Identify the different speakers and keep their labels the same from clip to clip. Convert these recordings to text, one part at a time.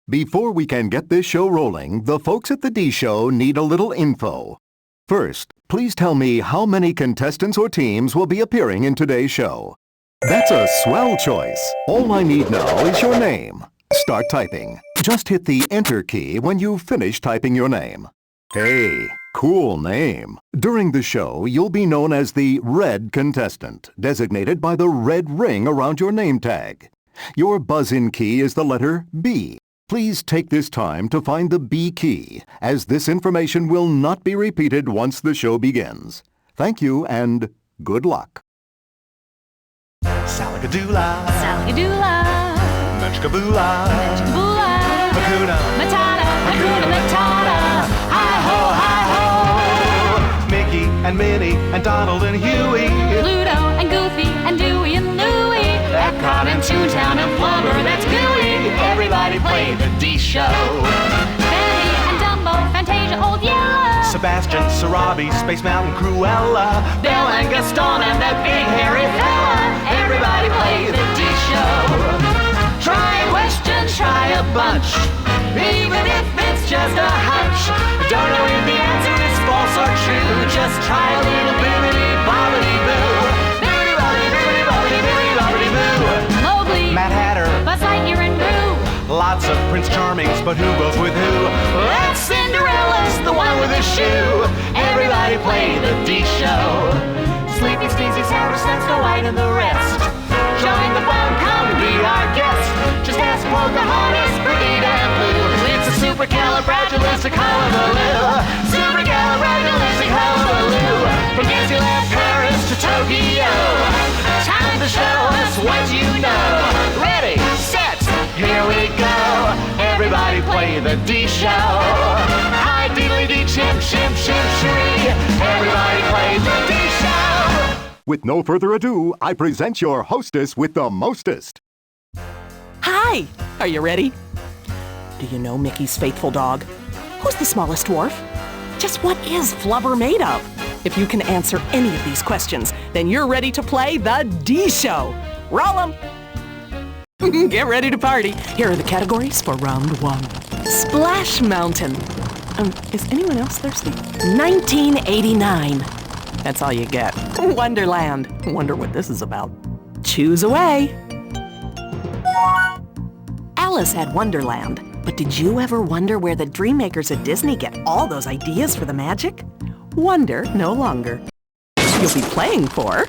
Speaker 1: Before we can get this show rolling, the folks at the D Show need a little info. First, please tell me how many contestants or teams will be appearing in today's show. That's a swell choice. All I need now is your name. Start typing. Just hit the Enter key when you finish typing your name. Hey, cool name. During the show, you'll be known as the red contestant, designated by the red ring around your name tag. Your buzz-in key is the letter B. Please take this time to find the B key, as this information will not be repeated once the show begins. Thank you and good luck.
Speaker 2: Salagadoola,
Speaker 3: Salagadoola,
Speaker 2: Menchkaboola,
Speaker 3: Menchkaboola,
Speaker 2: Hakuna
Speaker 3: Matata, Hakuna Matata, hi-ho, hi-ho.
Speaker 2: Mickey and Minnie and Donald and Huey,
Speaker 3: Pluto and Goofy and Dewey and Louie, Epcot and Toontown and Flubber, that's gooey. Everybody play the D Show. Benny and Dumbo, Fantasia, Old Yeller,
Speaker 2: Sebastian, Sarabi, Space Mountain, Cruella,
Speaker 3: Belle and Gaston and that big hairy fella. Everybody play the D Show. Try a question, try a bunch, even if it's just a hunch. Don't know if the answer is false or true, just try a little bibbidi-bobbidi-boo. Bibbidi-bobbidi-bibbidi-bobbidi-boo. Mowgli,
Speaker 2: Mad Hatter,
Speaker 3: Buzz Lightyear and Boo.
Speaker 2: lots of Prince Charmings, but who goes with who?
Speaker 3: That's Cinderella's the one with the shoe. Everybody play the D Show. Sleepy, Sneezy, Sour, Snow White, and the rest. Join the fun, come be our guest. Just ask Pocahontas, Perdita, and Blue. It's a supercalifragilisticexpialidocious. Supercalifragilisticexpialidocious. From Disneyland, Paris to Tokyo. Time to show us what you know. Ready, set, here we go. Everybody play the D Show. Hi, diddly-dee, chimp, chimp, chimp, shree. Everybody play the D Show.
Speaker 1: With no further ado, I present your hostess with the mostest.
Speaker 4: Hi! Are you ready? Do you know Mickey's faithful dog? Who's the smallest dwarf? Just what is Flubber made of? If you can answer any of these questions, then you're ready to play the D Show. Roll 'em! Get ready to party. Here are the categories for round one. Splash Mountain. Is anyone else thirsty? 1989. That's all you get. Wonderland. Wonder what this is about. Choose away. Alice had Wonderland, but did you ever wonder where the dream makers at Disney get all those ideas for the magic? Wonder no longer. You'll be playing for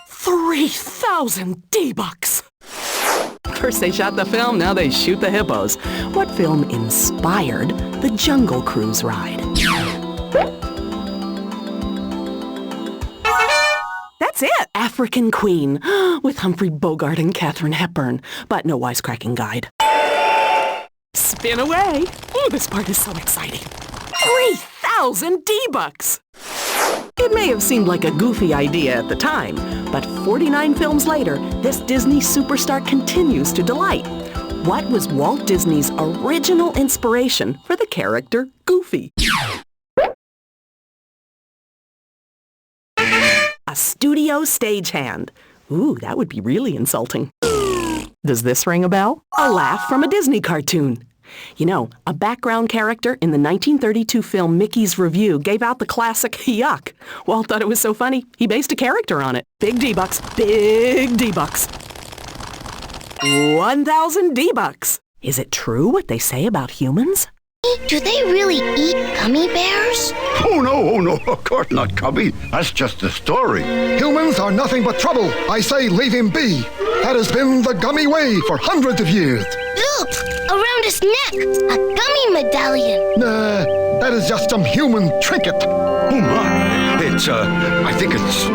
Speaker 4: 3,000 D-Bucks. First they shot the film, now they shoot the hippos. What film inspired the Jungle Cruise ride? That's it! African Queen, with Humphrey Bogart and Katharine Hepburn, but no wisecracking guide. Spin away! Oh, this part is so exciting. 3,000 D-Bucks! It may have seemed like a goofy idea at the time, but 49 films later, this Disney superstar continues to delight. What was Walt Disney's original inspiration for the character Goofy? A studio stagehand. Ooh, that would be really insulting. Does this ring a bell? A laugh from a Disney cartoon. You know, a background character in the 1932 film Mickey's Revue gave out the classic yuck. Walt thought it was so funny, he based a character on it. Big D-Bucks, big D-Bucks. 1,000 D-Bucks. Is it true what they say about humans?
Speaker 5: Do they really eat gummy bears?
Speaker 6: Oh, no, of course not, Cubby. That's just the story.
Speaker 7: Humans are nothing but trouble. I say leave him be. That has been the gummy way for hundreds of years.
Speaker 5: Look, around his neck, a gummy medallion.
Speaker 7: Nah, that is just some human trinket.
Speaker 6: Oh, my. I think it's...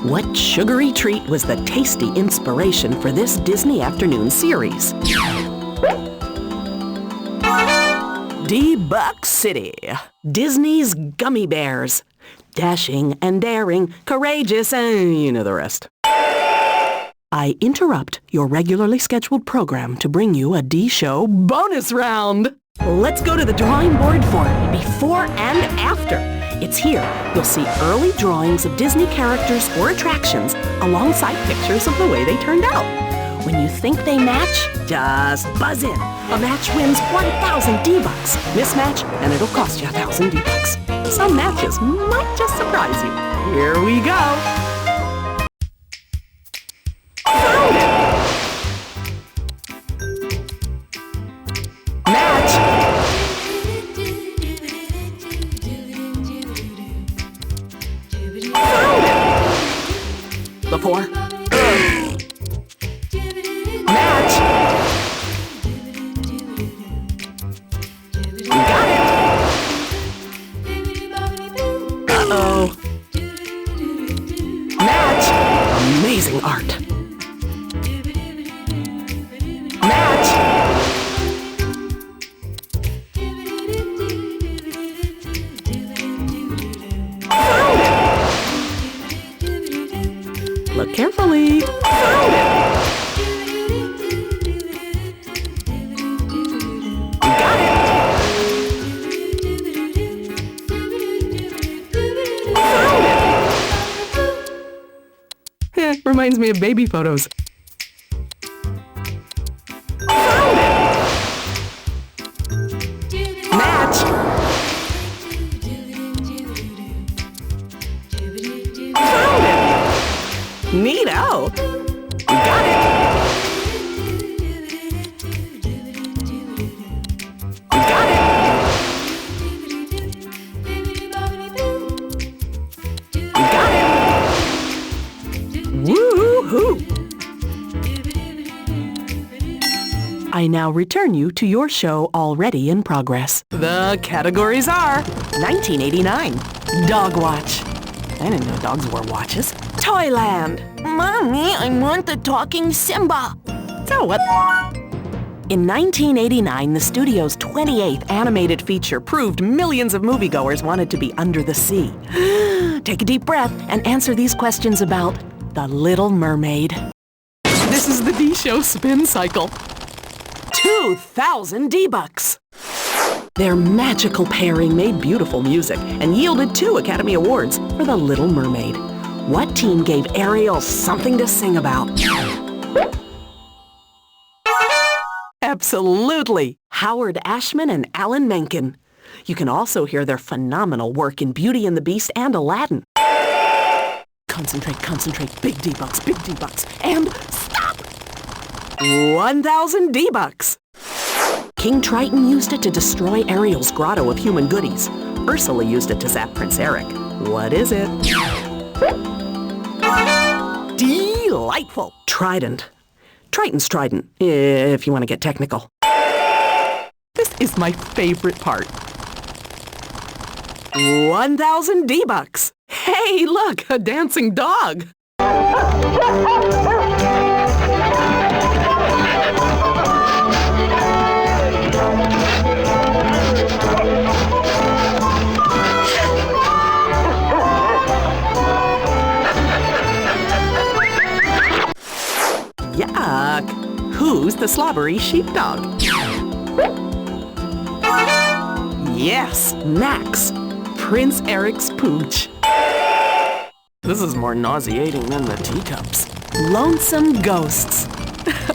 Speaker 4: What sugary treat was the tasty inspiration for this Disney afternoon series? D-Buck City, Disney's Gummi Bears. Dashing and daring, courageous, and you know the rest. I interrupt your regularly scheduled program to bring you a D-Show bonus round. Let's go to the drawing board for before and after. It's here. You'll see early drawings of Disney characters or attractions alongside pictures of the way they turned out. When you think they match, just buzz in. A match wins 1,000 D-Bucks. Mismatch, and it'll cost you 1,000 D-Bucks. Some matches might just surprise you. Here we go. Found it! Match! Found it! Before. Match! Got it! Uh-oh. Match! Amazing art. Match! Found it! Look carefully. Found it! Got it! Found it! Reminds me of baby photos. Found it! Match! Found it! Neato! Got it! Got it! Got it! Woo-hoo! I now return you to your show already in progress. The categories are 1989, Dog Watch. I didn't know dogs wore watches. Toyland.
Speaker 5: Mommy, I want the talking Simba.
Speaker 4: So what? In 1989, the studio's 28th animated feature proved millions of moviegoers wanted to be under the sea. Take a deep breath and answer these questions about The Little Mermaid. This is the D-Show spin cycle. 2,000 D-Bucks. Their magical pairing made beautiful music and yielded 2 Academy Awards for The Little Mermaid. What team gave Ariel something to sing about? Absolutely! Howard Ashman and Alan Menken. You can also hear their phenomenal work in Beauty and the Beast and Aladdin. Concentrate, concentrate, big D-Bucks, and stop! 1,000 D-Bucks. King Triton used it to destroy Ariel's grotto of human goodies. Ursula used it to zap Prince Eric. What is it? Delightful! Trident. Triton's trident, if you want to get technical. This is my favorite part. 1,000 D-Bucks. Hey, look, a dancing dog. Yuck! Who's the slobbery sheepdog? Yes, Max, Prince Eric's pooch. This is more nauseating than the teacups. Lonesome ghosts.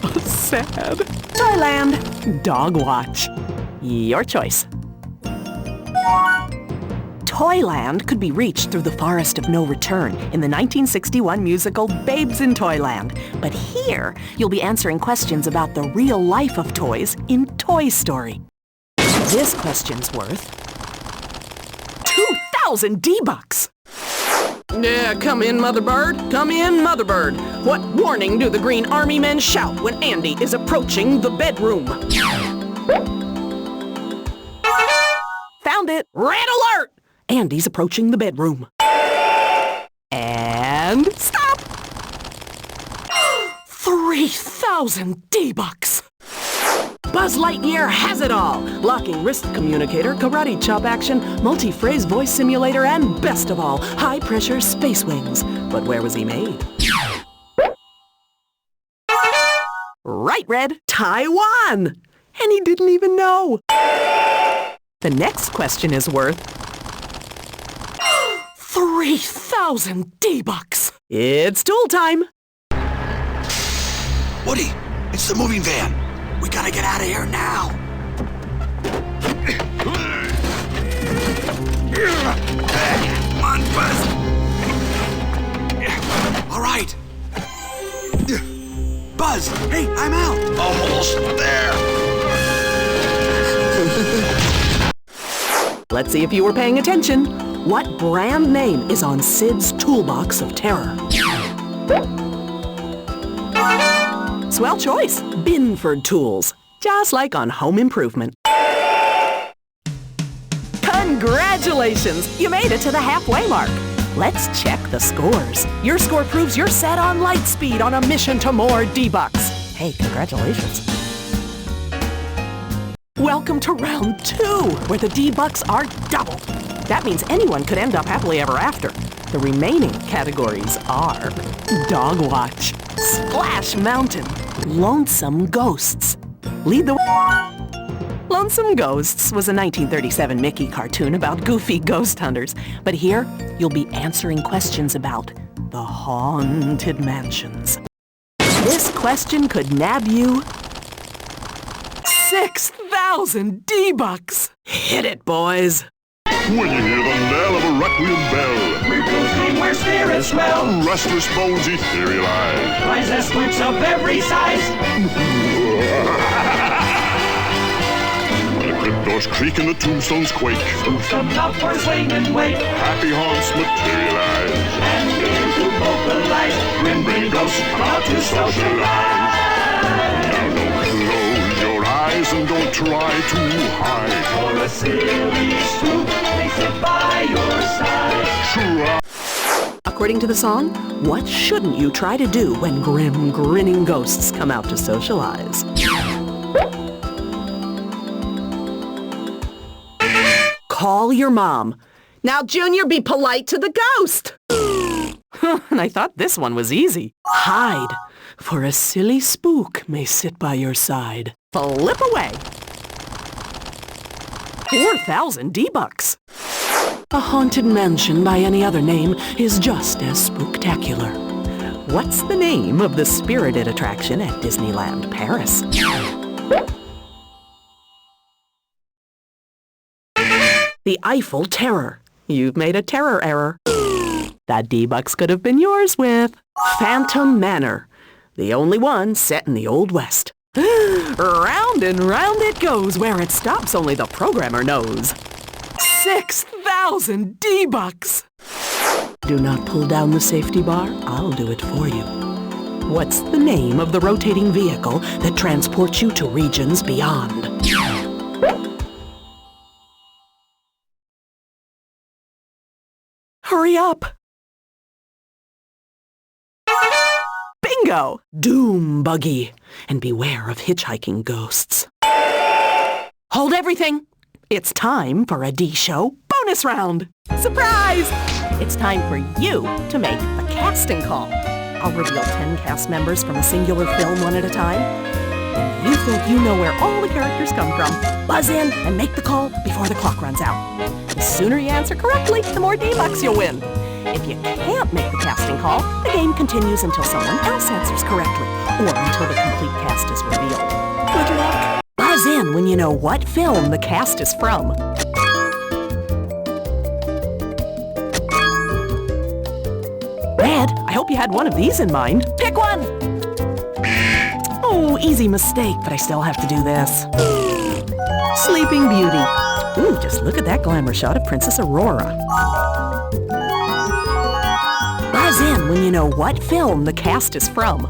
Speaker 4: Oh, sad. Toyland, Dog Watch. Your choice. Toyland could be reached through the Forest of No Return in the 1961 musical Babes in Toyland. But here, you'll be answering questions about the real life of toys in Toy Story. This question's worth 2,000 D-Bucks. Yeah, come in, Mother Bird. Come in, Mother Bird. What warning do the Green Army men shout when Andy is approaching the bedroom? Found it. Red alert! Andy's approaching the bedroom. And stop! 3,000 D-Bucks! Buzz Lightyear has it all! Locking wrist communicator, karate chop action, multi-phrase voice simulator, and best of all, high-pressure space wings. But where was he made? Right, Red, Taiwan! And he didn't even know. The next question is worth 3,000 D-Bucks. It's tool time.
Speaker 6: Woody, it's the moving van. We gotta get out of here now. Come on, Buzz. All right. Buzz, hey, I'm out. Almost there.
Speaker 4: Let's see if you were paying attention. What brand name is on Sid's toolbox of terror? Swell choice. Binford Tools. Just like on Home Improvement. Congratulations! You made it to the halfway mark. Let's check the scores. Your score proves you're set on light speed on a mission to more D-Bucks. Hey, congratulations. Welcome to round 2, where the D-Bucks are doubled. That means anyone could end up happily ever after. The remaining categories are Dog Watch, Splash Mountain, Lonesome Ghosts. Lead the Lonesome Ghosts was a 1937 Mickey cartoon about goofy ghost hunters. But here, you'll be answering questions about the haunted mansions. This question could nab you 6,000 D-Bucks. Hit it, boys.
Speaker 8: When you hear the knell of a requiem bell,
Speaker 3: We're ghosting where spirits dwell.
Speaker 8: restless bones etherealize.
Speaker 3: Rise as spooks of every size.
Speaker 8: When the crypt doors creak and the tombstones quake,
Speaker 3: Spooks come out for a swing and wake.
Speaker 8: happy haunts materialize.
Speaker 3: And begin to vocalize. Grim brain ghosts come out to socialize.
Speaker 8: Now don't close your eyes and don't try to hide.
Speaker 3: For a silly spook, they sit by your side.
Speaker 8: Try.
Speaker 4: According to the song, what shouldn't you try to do when grim, grinning ghosts come out to socialize? Call your mom. Now, Junior, be polite to the ghost. And I thought this one was easy. Hide, for a silly spook may sit by your side. Flip away. 4,000 D-Bucks. A haunted mansion by any other name is just as spooktacular. What's the name of the spirited attraction at Disneyland Paris? The Eiffel Terror. You've made a terror error. That D-Bucks could have been yours with Phantom Manor, the only one set in the Old West. Round and round it goes, where it stops only the programmer knows. 6,000 D-Bucks! Do not pull down the safety bar, I'll do it for you. What's the name of the rotating vehicle that transports you to regions beyond? Hurry up! Bingo! Doom Buggy. And beware of hitchhiking ghosts. Hold everything! It's time for a D-Show bonus round! Surprise! It's time for you to make the casting call. I'll reveal 10 cast members from a singular film one at a time. When you think you know where all the characters come from, buzz in and make the call before the clock runs out. The sooner you answer correctly, the more D-Bucks you'll win. If you can't make the casting call, the game continues until someone else answers correctly, or until the complete cast is revealed. Good luck! Buzz in when you know what film the cast is from. Red, I hope you had one of these in mind. Pick one! Oh, easy mistake, but I still have to do this. Sleeping Beauty. Ooh, just look at that glamour shot of Princess Aurora. Buzz in when you know what film the cast is from.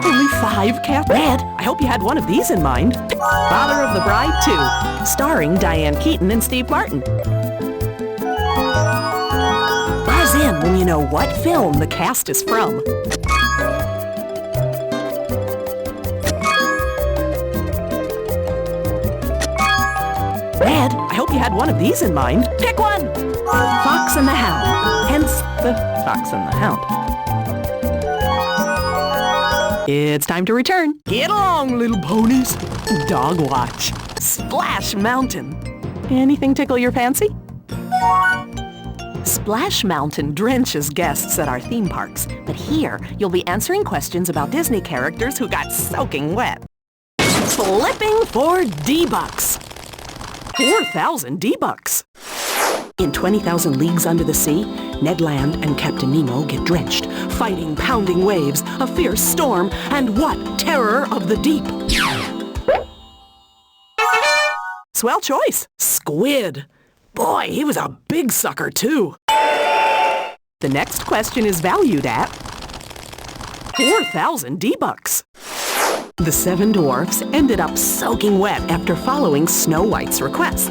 Speaker 4: Only 5 cast. Red, I hope you had one of these in mind. Father of the Bride 2, starring Diane Keaton and Steve Martin. Buzz in when you know what film the cast is from. Red, I hope you had one of these in mind. Pick one! Fox and the Hound, hence the Fox and the Hound. It's time to return. Get along, little ponies. Dog Watch, Splash Mountain. Anything tickle your fancy? Splash Mountain drenches guests at our theme parks, but here you'll be answering questions about Disney characters who got soaking wet. Flipping for D-Bucks. 4,000 D-Bucks. In 20,000 Leagues Under the Sea, Ned Land and Captain Nemo get drenched, fighting pounding waves, a fierce storm, and what terror of the deep? Swell choice. Squid. Boy, he was a big sucker, too. The next question is valued at 4,000 D-Bucks. The 7 dwarfs ended up soaking wet after following Snow White's request.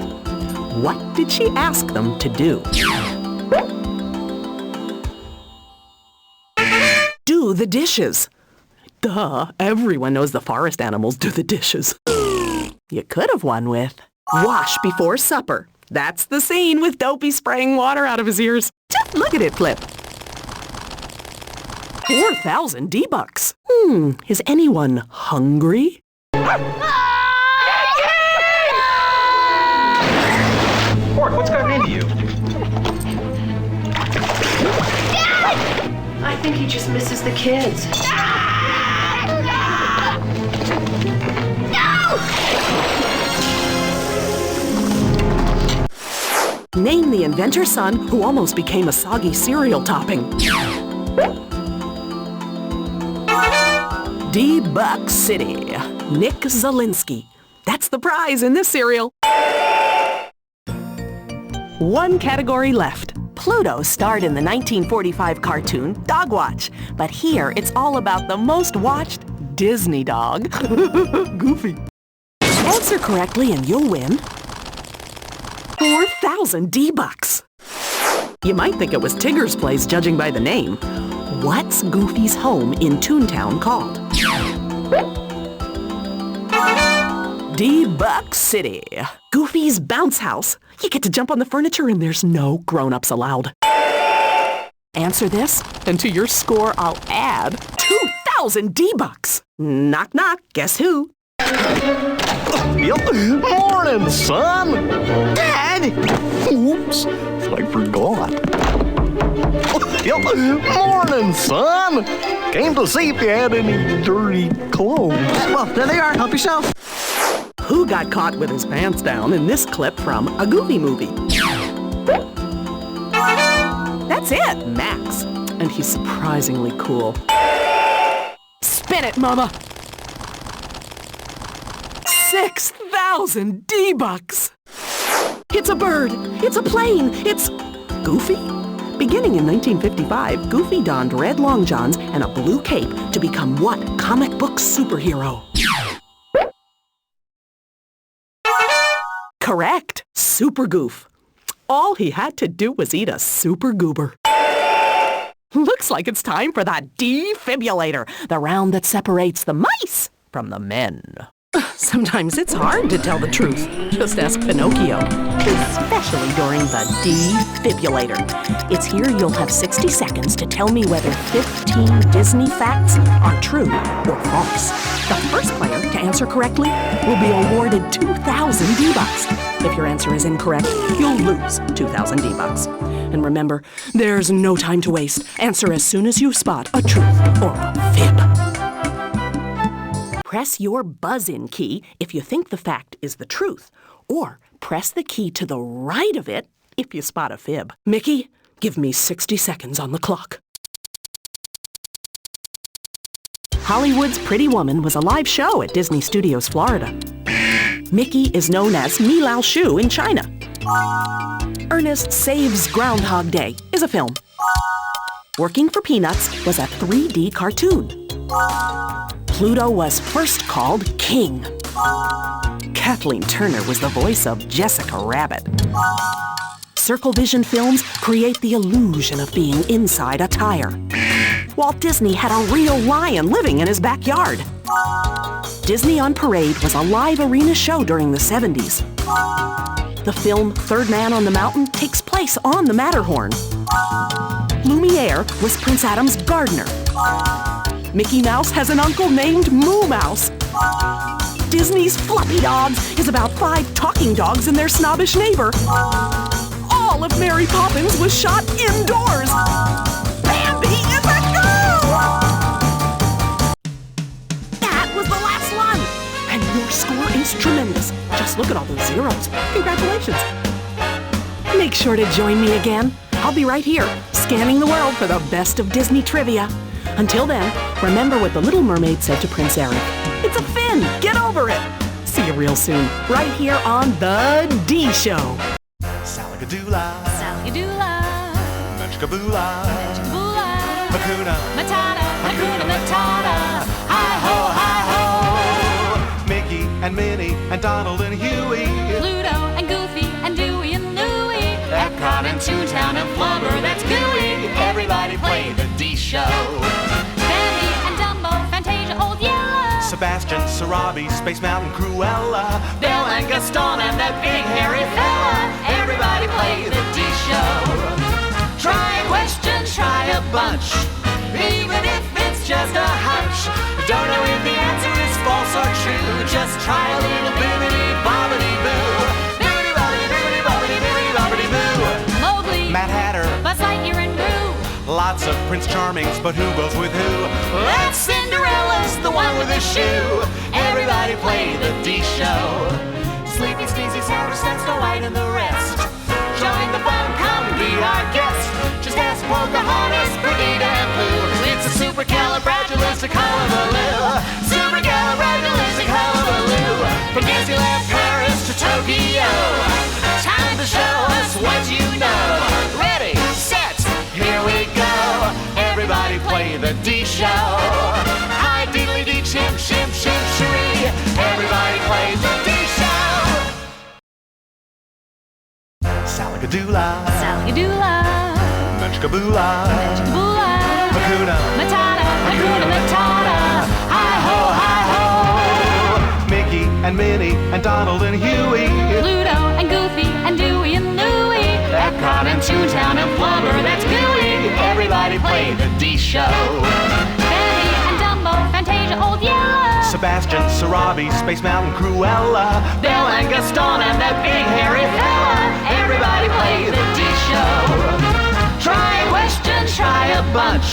Speaker 4: What did she ask them to do? Do the dishes. Duh, everyone knows the forest animals do the dishes. You could have won with wash before supper. That's the scene with Dopey spraying water out of his ears. Just look at it flip. 4,000 D-Bucks. Is anyone hungry?
Speaker 2: Fork, what's gotten into you?
Speaker 9: I think he just misses the kids.
Speaker 4: Name the inventor's son who almost became a soggy cereal topping. D-Buck City. Nick Zielinski. That's the prize in this cereal. One category left. Pluto starred in the 1945 cartoon Dogwatch, but here it's all about the most watched Disney dog, Goofy. Answer correctly and you'll win 4,000 D-Bucks. You might think it was Tigger's place judging by the name. What's Goofy's home in Toontown called? D-Buck City. Goofy's bounce house. You get to jump on the furniture and there's no grown-ups allowed. Answer this, and to your score I'll add 2,000 D-Bucks. Knock knock, guess who?
Speaker 10: Morning, son! Dad! Oops, I forgot. Morning, son! Came to see if you had any dirty clothes.
Speaker 11: Well, there they are. Help yourself.
Speaker 4: Who got caught with his pants down in this clip from a Goofy movie? That's it, Max. And he's surprisingly cool. Spin it, Mama! 6,000 D-Bucks! It's a bird! It's a plane! It's Goofy? Beginning in 1955, Goofy donned red long johns and a blue cape to become what comic book superhero? Correct! Super Goof. All he had to do was eat a super goober. Looks like it's time for the defibrillator, the round that separates the mice from the men. Sometimes it's hard to tell the truth. Just ask Pinocchio, especially during the defibrillator. It's here you'll have 60 seconds to tell me whether 15 Disney facts are true or false. The first player to answer correctly will be awarded 2,000 D-Bucks. If your answer is incorrect, you'll lose 2,000 D-Bucks. And remember, there's no time to waste. Answer as soon as you spot a truth or a fib. Press your buzz-in key if you think the fact is the truth, or press the key to the right of it if you spot a fib. Mickey, give me 60 seconds on the clock. Hollywood's Pretty Woman was a live show at Disney Studios, Florida. Mickey is known as Mi Lao Shu in China. Ernest Saves Groundhog Day is a film. Working for Peanuts was a 3D cartoon. Pluto was first called King. Kathleen Turner was the voice of Jessica Rabbit. Circle Vision films create the illusion of being inside a tire. Walt Disney had a real lion living in his backyard. Disney on Parade was a live arena show during the 70s. The film Third Man on the Mountain takes place on the Matterhorn. Lumiere was Prince Adam's gardener. Mickey Mouse has an uncle named Moo Mouse. Disney's fluffy dogs is about 5 talking dogs and their snobbish neighbor. All of Mary Poppins was shot indoors. Bambi is a girl! That was the last one. And your score is tremendous. Just look at all those zeros. Congratulations. Make sure to join me again. I'll be right here, scanning the world for the best of Disney trivia. Until then, remember what the Little Mermaid said to Prince Eric. It's a fin! Get over it! See you real soon, right here on The D Show.
Speaker 3: Salagadoola,
Speaker 12: Salagadoola,
Speaker 3: Menchkaboola,
Speaker 12: Menchkaboola,
Speaker 3: Hakuna
Speaker 12: Matata,
Speaker 3: Hakuna Matata, hi-ho, hi-ho. Mickey and Minnie and Donald and Huey,
Speaker 12: Pluto and Goofy and Dewey and Louie,
Speaker 3: Epcot and Toontown and Flubber, that's gooey. Everybody play the D Show.
Speaker 12: Bambi and Dumbo, Fantasia, Old Yeller,
Speaker 3: Sebastian, Sarabi, Space Mountain, Cruella, Belle and Gaston and that big hairy fella. Everybody play the D Show. Try a question, try a bunch, even if it's just a hunch. Don't know if the answer is false or true, just try a little bibbidi-bobbidi-boo. Bibbidi-bobbidi-bibbidi-bobbidi-boo.
Speaker 12: Mowgli,
Speaker 3: Mad Hatter,
Speaker 12: Buzz Lightyear and Boo,
Speaker 3: lots of Prince Charmings, but who goes with who? That's Cinderella's the one with the shoe. Everybody play the D Show. Sleepy, Sneezy, Sour, Snow White, and the rest. Join the fun, come be our guest. Just ask Pocahontas, Perdita, and Pooh. It's a supercalifragilisticexpialidocious. Supercalifragilisticexpialidocious. From Disneyland Paris to Tokyo, time to show us what you know. Ready, set, here we go. Everybody play the D Show. Hi, diddly dee, chimp, shimp, shimp, sheree. Everybody play the D Show. Salagadoola,
Speaker 12: Salagadoola,
Speaker 3: Menchkaboola,
Speaker 12: Menchkaboola,
Speaker 3: Hakuna
Speaker 12: Matata,
Speaker 3: Hakuna Matata, hi-ho, hi-ho. Mickey and Minnie and Donald and Huey,
Speaker 12: Pluto and Goofy and Dewey and Louie,
Speaker 3: Epcot and Toontown and Flubber, that's gooey. Everybody play the D Show.
Speaker 12: Bambi and Dumbo, Fantasia, Old Yeller,
Speaker 3: Sebastian, Sarabi, Space Mountain, Cruella, Belle and Gaston and that big hairy fella. Everybody play the D Show. Try a question, try a bunch,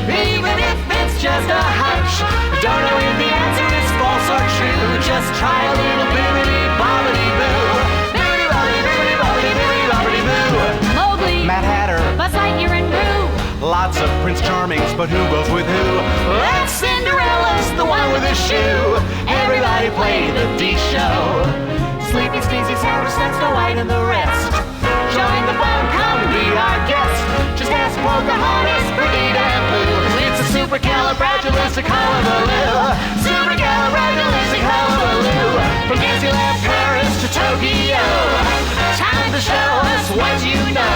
Speaker 3: even if it's just a hunch. Don't know if the answer is false or true, just try a little bibbidi-bobbidi-boo. Bibbidi-bobbidi-bibbidi-bobbidi-boo.
Speaker 12: Mowgli,
Speaker 3: Mad Hatter,
Speaker 12: Buzz Lightyear and Boo,
Speaker 3: lots of Prince Charmings, but who goes with who? That's Cinderella's the one with the shoe. Everybody play the D Show. Sleepy, Sneezy, Sour, Snow White, and the rest. Join the fun, come be our guest. Just ask Pocahontas, Perdita, and Pooh. It's a supercalifragilisticexpialidocious. Supercalifragilisticexpialidocious. From Disneyland Paris to Tokyo, time to show us what you know.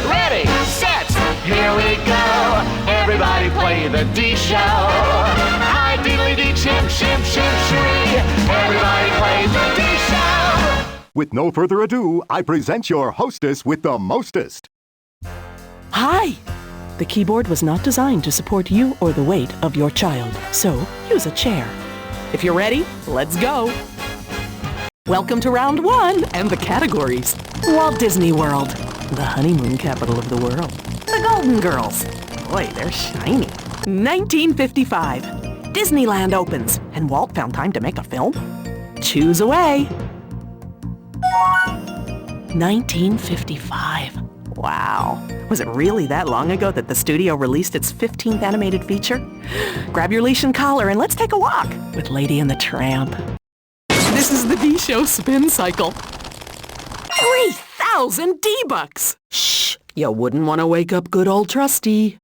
Speaker 3: Ready, set, here we go. Everybody play the D Show. Hi, diddly dee, chimp, shimp, shimp, sheree. Everybody play the D Show.
Speaker 1: With no further ado, I present your hostess with the mostest.
Speaker 4: Hi! The keyboard was not designed to support you or the weight of your child, so use a chair. If you're ready, let's go! Welcome to round 1 and the categories. Walt Disney World, the honeymoon capital of the world. The Golden Girls. Boy, they're shiny. 1955. Disneyland opens, and Walt found time to make a film. Choose away. 1955. Wow. Was it really that long ago that the studio released its 15th animated feature? Grab your leash and collar and let's take a walk with Lady and the Tramp. This is the D-Show spin cycle. 3,000 D-Bucks! Shh! You wouldn't want to wake up good old Trusty.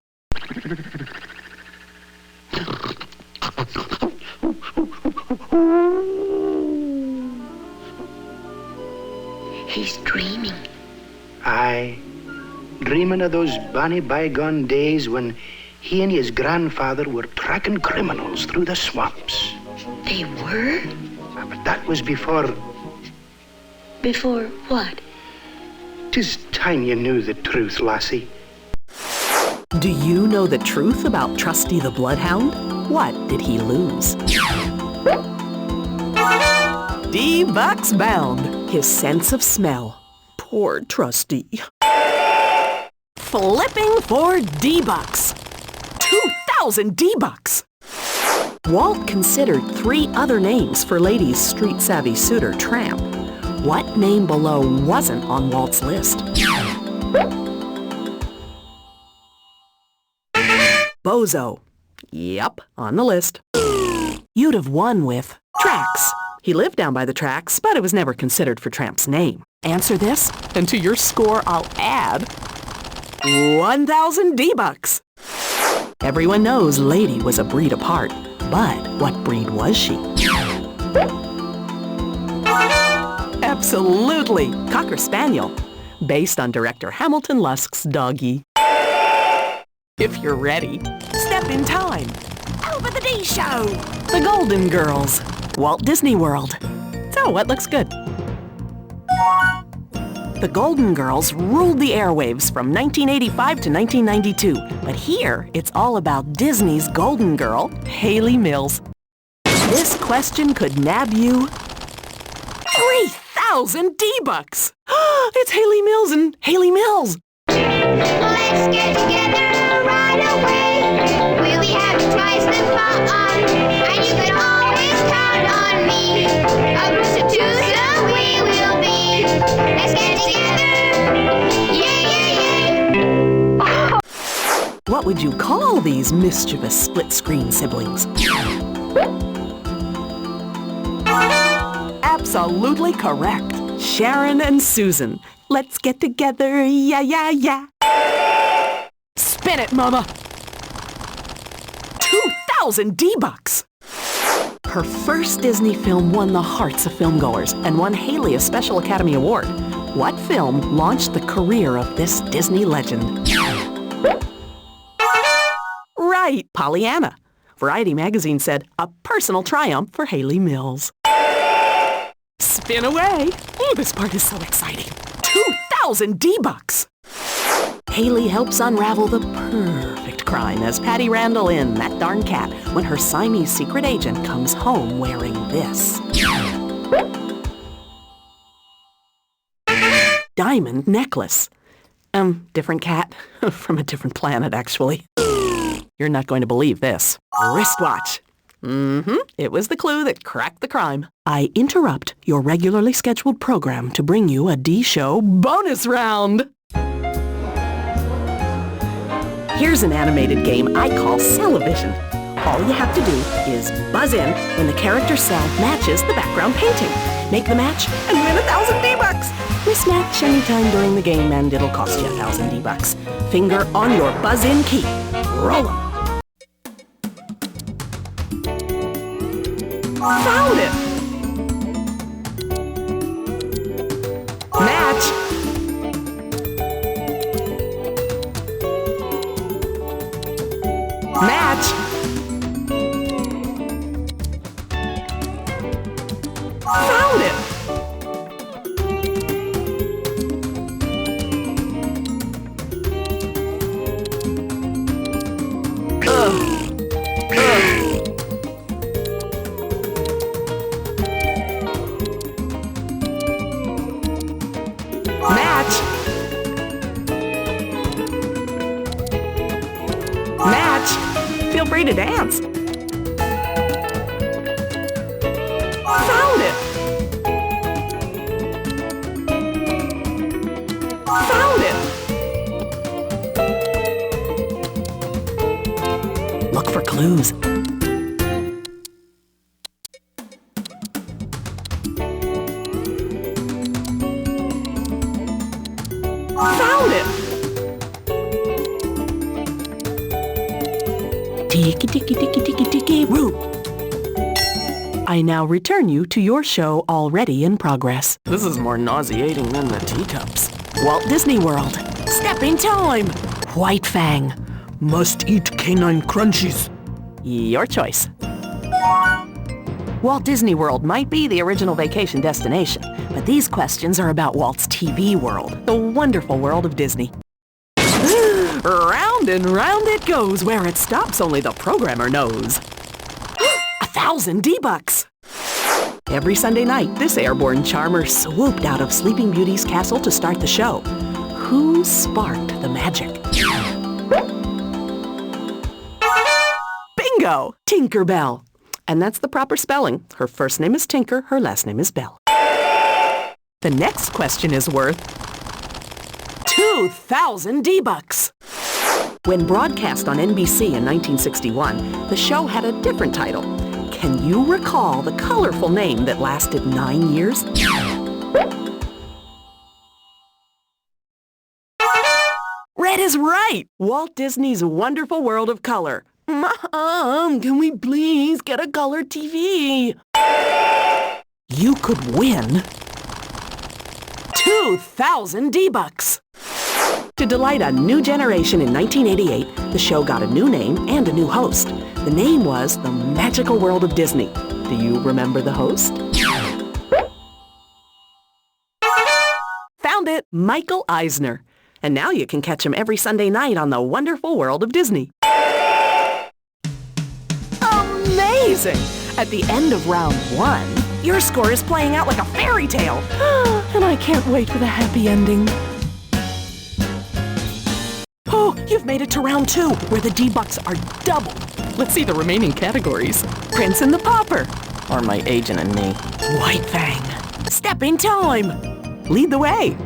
Speaker 5: He's dreaming.
Speaker 13: Aye, dreaming of those bonny bygone days when he and his grandfather were tracking criminals through the swamps.
Speaker 5: They were?
Speaker 13: But that was before...
Speaker 5: Before what?
Speaker 13: 'Tis time you knew the truth, lassie.
Speaker 4: Do you know the truth about Trusty the Bloodhound? What did he lose? D-Bucks bound. His sense of smell. Poor trustee. Flipping for D-Bucks. 2,000 D-Bucks. Walt considered 3 other names for ladies' street-savvy suitor Tramp. What name below wasn't on Walt's list? Bozo. Yep, on the list. You'd have won with Tracks. He lived down by the tracks, but it was never considered for Tramp's name. Answer this, and to your score I'll add 1,000 D-Bucks. Everyone knows Lady was a breed apart, but what breed was she? Absolutely, Cocker Spaniel, based on director Hamilton Lusk's doggy. If you're ready, step in time. Over the D Show! The Golden Girls, Walt Disney World. So what looks good? The Golden Girls ruled the airwaves from 1985 to 1992. But here, it's all about Disney's Golden Girl, Hayley Mills. This question could nab you 3,000 D-Bucks! It's Hayley Mills and Hayley Mills!
Speaker 5: Let's get together right away. We'll be having twice the fun, and you can always count on me. A rooster tooter we will be. Let's get together. Yay, yay, yay.
Speaker 4: What would you call these mischievous split-screen siblings? Absolutely correct. Sharon and Susan. Let's get together, yeah, yeah, yeah. Spin it, Mama. 2,000 D-Bucks. Her first Disney film won the hearts of filmgoers and won Hayley a Special Academy Award. What film launched the career of this Disney legend? Right, Pollyanna. Variety magazine said, a personal triumph for Hayley Mills. Spin away. Oh, this part is so exciting. 2,000 D-Bucks. Hayley helps unravel the perfect crime as Patty Randall in That Darn Cat when her Siamese secret agent comes home wearing this. Diamond necklace. Different cat. From a different planet, actually. You're not going to believe this. Wristwatch. It was the clue that cracked the crime. I interrupt your regularly scheduled program to bring you a D-Show bonus round. Here's an animated game I call Cell-O-Vision. All you have to do is buzz in when the character cell matches the background painting. Make the match and win 1,000 D-Bucks. Mismatch anytime during the game and it'll cost you 1,000 D-Bucks. Finger on your buzz-in key. Roll 'em. Found it! Match! Match! Found it! Match! Match! Feel free to dance. Found it! Found it! Look for clues. Found it! Tiki tiki tiki tiki tiki root. I now return you to your show already in progress. This is more nauseating than the teacups. Walt Disney World. Step in time. White Fang. Must eat canine crunchies. Your choice. Walt Disney World might be the original vacation destination, but these questions are about Walt's TV world, the wonderful world of Disney. Round and round it goes, where it stops only the programmer knows. 1,000 D-Bucks. Every Sunday night, this airborne charmer swooped out of Sleeping Beauty's castle to start the show. Who sparked the magic? Bingo! Tinker Bell. And that's the proper spelling. Her first name is Tinker, her last name is Bell. The next question is worth 2,000 D-Bucks. When broadcast on NBC in 1961, the show had a different title. Can you recall the colorful name that lasted 9 years? Red is right! Walt Disney's Wonderful World of Color. Mom, can we please get a color TV? You could win 2,000 D-Bucks. To delight a new generation in 1988, the show got a new name and a new host. The name was The Magical World of Disney. Do you remember the host? Found it! Michael Eisner. And now you can catch him every Sunday night on The Wonderful World of Disney. Amazing! At the end of round 1, your score is playing out like a fairy tale. And I can't wait for the happy ending. Oh, you've made it to round 2, where the D-Bucks are doubled. Let's see the remaining categories. Prince and the Pauper. Or my agent and me. White Fang. Step in time. Lead the way.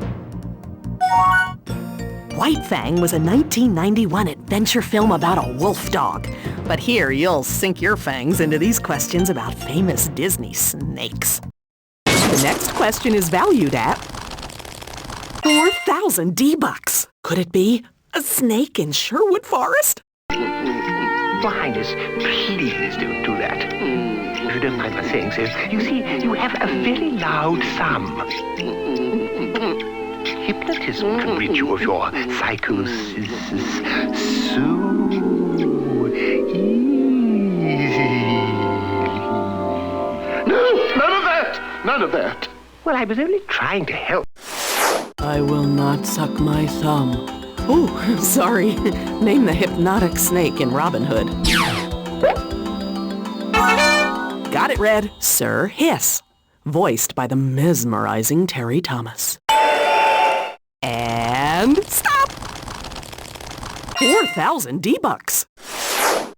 Speaker 4: White Fang was a 1991 adventure film about a wolf dog. But here, you'll sink your fangs into these questions about famous Disney snakes. The next question is valued at 4,000 D-Bucks. Could it be a snake in Sherwood Forest?
Speaker 13: Your Highness, please don't do that. If you don't mind my saying so. You see, you have a very loud thumb. Hypnotism can rid you of your psychosis so easy.
Speaker 6: No, none of that! None of that.
Speaker 13: Well, I was only trying to help.
Speaker 4: I will not suck my thumb. Oh, sorry. Name the hypnotic snake in Robin Hood. Got it, Red. Sir Hiss. Voiced by the mesmerizing Terry Thomas. And stop! 4,000 D-Bucks.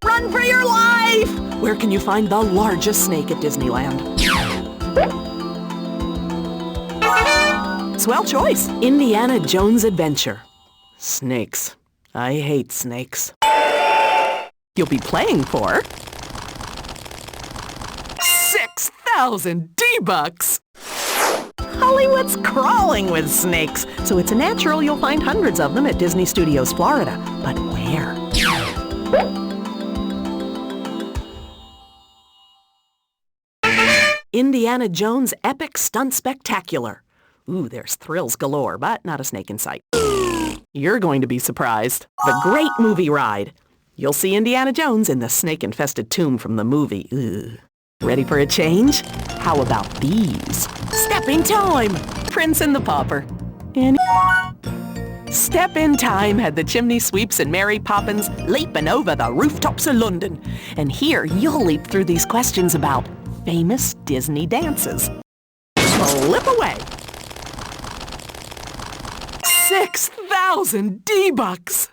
Speaker 4: Run for your life! Where can you find the largest snake at Disneyland? Swell choice. Indiana Jones Adventure. Snakes. I hate snakes. You'll be playing for 6,000 D-Bucks. Hollywood's crawling with snakes, so it's a natural you'll find hundreds of them at Disney Studios, Florida. But where? Indiana Jones Epic Stunt Spectacular. Ooh, there's thrills galore, but not a snake in sight. You're going to be surprised. The Great Movie Ride. You'll see Indiana Jones in the snake-infested tomb from the movie. Ugh. Ready for a change? How about these? Step in Time! Prince and the Pauper. And Step in Time had the chimney sweeps and Mary Poppins leaping over the rooftops of London. And here you'll leap through these questions about famous Disney dances. Flip away! 6,000 D-Bucks!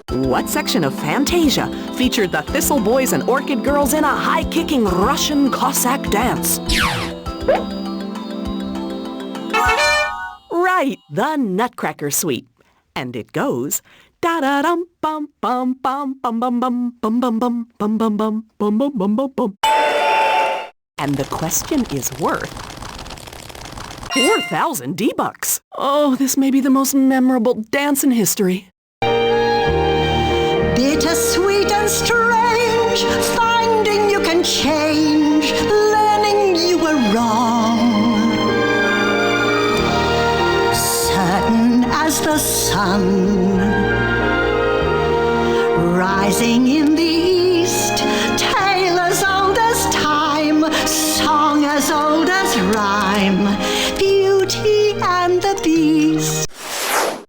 Speaker 4: What section of Fantasia featured the Thistle Boys and Orchid Girls in a high-kicking Russian Cossack dance? Right, the Nutcracker Suite. And it goes da-da-dum bum bum bum bum bum bum bum bum bum bum bum bum bum bum bum bum bum. And the question is worth 4,000 D-Bucks. Oh, this may be the most memorable dance in history.
Speaker 14: Bittersweet and strange, finding you can change, learning you were wrong. Certain as the sun, rising in the east, tale as old as time, song as old as rhyme, Beauty and the Beast.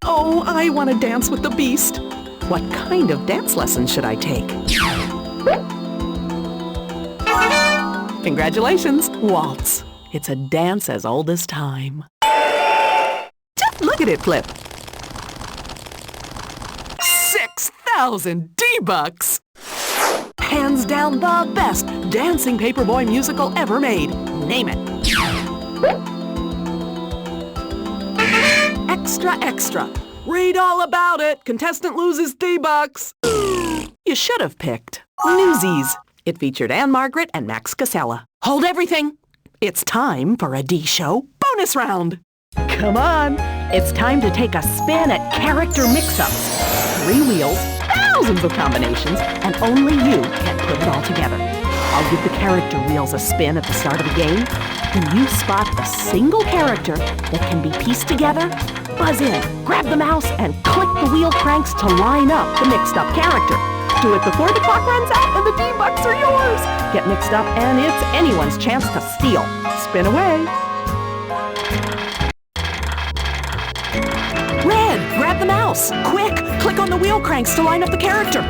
Speaker 4: Oh, I want to dance with the Beast. What kind of dance lesson should I take? Congratulations, waltz. It's a dance as old as time. Just look at it flip. 6,000 D-bucks! Hands down the best dancing paperboy musical ever made. Name it. Extra, extra. Read all about it. Contestant loses D-bucks. You should have picked Newsies. It featured Anne Margaret and Max Casella. Hold everything. It's time for a D-Show bonus round. Come on. It's time to take a spin at character mix-ups. 3 wheels, thousands of combinations, and only you can put it all together. I'll give the character wheels a spin at the start of the game. When you spot a single character that can be pieced together, buzz in, grab the mouse, and click the wheel cranks to line up the mixed-up character. Do it before the clock runs out and the D-bucks are yours. Get mixed up and it's anyone's chance to steal. Spin away. Red, grab the mouse. Quick, click on the wheel cranks to line up the character.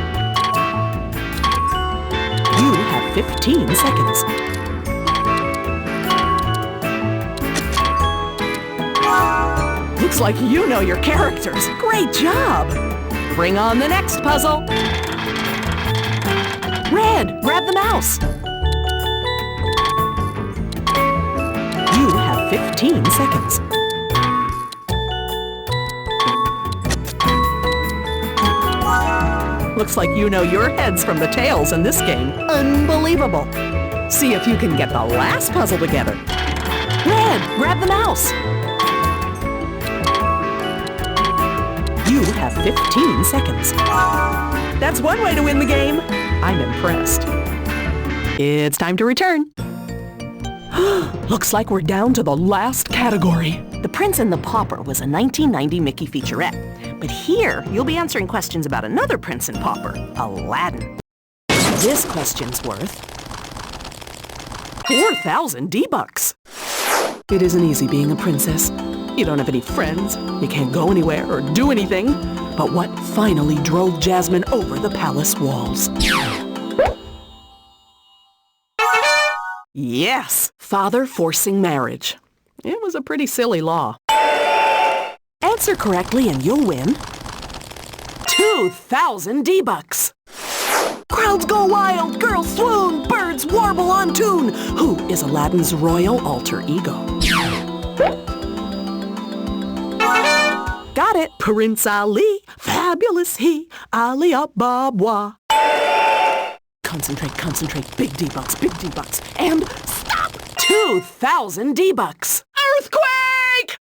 Speaker 4: You have 15 seconds. Looks like you know your characters. Great job. Bring on the next puzzle. Red, grab the mouse. You have 15 seconds. Looks like you know your heads from the tails in this game. Unbelievable. See if you can get the last puzzle together. Red, grab the mouse. You have 15 seconds. That's one way to win the game. I'm impressed. It's time to return. Looks like we're down to the last category. The Prince and the Pauper was a 1990 Mickey featurette. But here, you'll be answering questions about another Prince and Pauper, Aladdin. This question's worth 4,000 D-bucks. It isn't easy being a princess. You don't have any friends, you can't go anywhere or do anything. But what finally drove Jasmine over the palace walls? Yes, father forcing marriage. It was a pretty silly law. Answer correctly and you'll win 2,000 D-bucks. Crowds go wild, girls swoon, birds warble on tune. Who is Aladdin's royal alter ego? Got it, Prince Ali, fabulous he, Ali Ababwa. Concentrate, concentrate, big D-bucks, and stop! 2,000 D-bucks. Earthquake!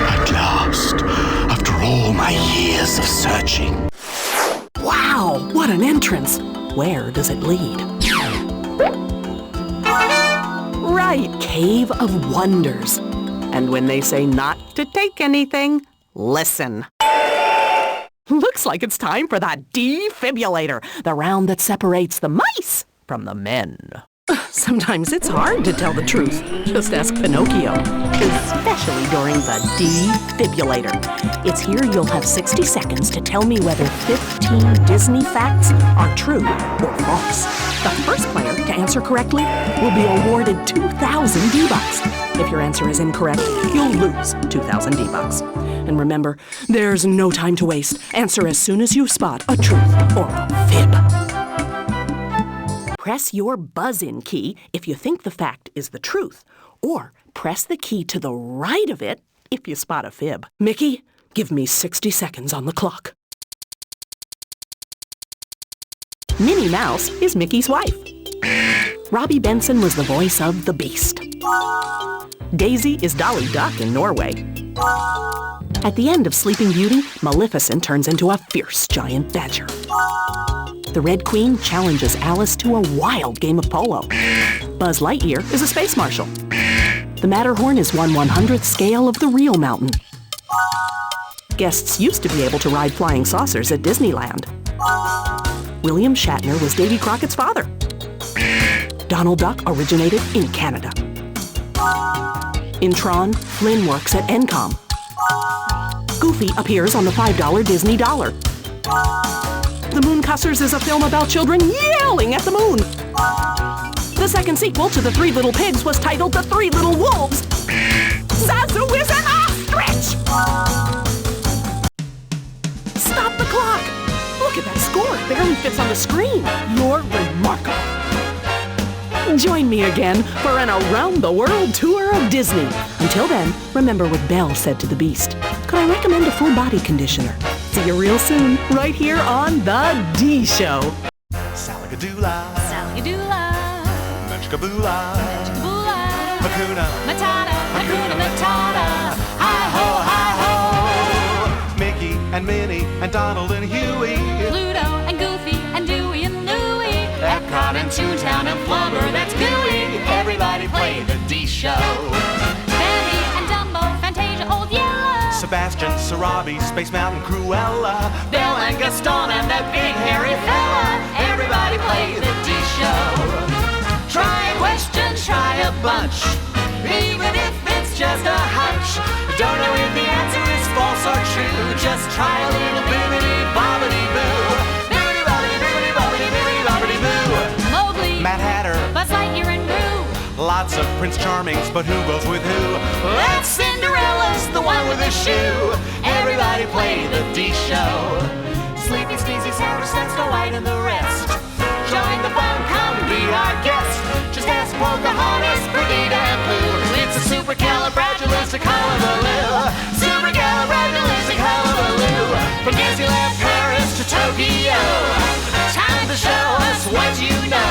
Speaker 15: At last, after all my years of searching.
Speaker 4: Wow, what an entrance! Where does it lead? Right, Cave of Wonders. And when they say not to take anything, listen. Looks like it's time for the defibrillator, the round that separates the mice from the men. Sometimes it's hard to tell the truth. Just ask Pinocchio, especially during the defibrillator. It's here you'll have 60 seconds to tell me whether 15 Disney facts are true or false. The first player to answer correctly will be awarded 2,000 D-bucks. If your answer is incorrect, you'll lose 2,000 D-bucks. And remember, there's no time to waste. Answer as soon as you spot a truth or a fib. Press your buzz-in key if you think the fact is the truth, or press the key to the right of it if you spot a fib. Mickey, give me 60 seconds on the clock. Minnie Mouse is Mickey's wife. Robbie Benson was the voice of the Beast. Daisy is Dolly Duck in Norway. At the end of Sleeping Beauty, Maleficent turns into a fierce giant badger. The Red Queen challenges Alice to a wild game of polo. Buzz Lightyear is a space marshal. The Matterhorn is 1/100th scale of the real mountain. Guests used to be able to ride flying saucers at Disneyland. William Shatner was Davy Crockett's father. Donald Duck originated in Canada. In Tron, Flynn works at Encom. Goofy appears on the $5 Disney dollar. The Mooncussers is a film about children yelling at the moon. The second sequel to The Three Little Pigs was titled The Three Little Wolves. Zazu is an ostrich! Stop the clock! Look at that score. It barely fits on the screen. You're remarkable. Join me again for an around-the-world tour of Disney. Until then, remember what Belle said to the Beast. Could I recommend a full body conditioner? See you real soon, right here on The D Show.
Speaker 3: Salagadoola,
Speaker 12: Salagadoola,
Speaker 3: Menchkaboola,
Speaker 12: Menchkaboola,
Speaker 3: Hakuna,
Speaker 12: Matata, Hakuna Matata. Hi-ho, hi-ho.
Speaker 3: Mickey and Minnie and Donald and Huey,
Speaker 12: Pluto and Goofy and Dewey and Louie, Epcot and Toontown and Flubber, that's gooey. Everybody play the D Show. Betty and Dumbo, Fantasia, Old Yeller,
Speaker 3: Sebastian, Sarabi, Space Mountain, Cruella,
Speaker 12: Belle and Gaston and that big hairy fella. Everybody play the D Show. Try a question, try a bunch, even if it's just a hunch. Don't know if the answer is false or true, just try a little bibbidi-bobbidi-boo. Bibbidi-bobbidi-bibbidi-bobbidi-boo. Mowgli,
Speaker 3: Mad Hatter,
Speaker 12: Buzz Lightyear and Roo.
Speaker 3: lots of Prince Charmings, but who goes with who?
Speaker 12: Let's Cinderella's the one with the shoe. Everybody play the D Show. Sleepy, Sneezy, Sourpuss, Snow White, and the rest. Join the fun, come be our guest. Just ask Pocahontas, Perdita, and Pooh. It's a supercalifragilisticexpialidocious. Supercalifragilisticexpialidocious. From Disneyland Paris to Tokyo. Time to show us what you know.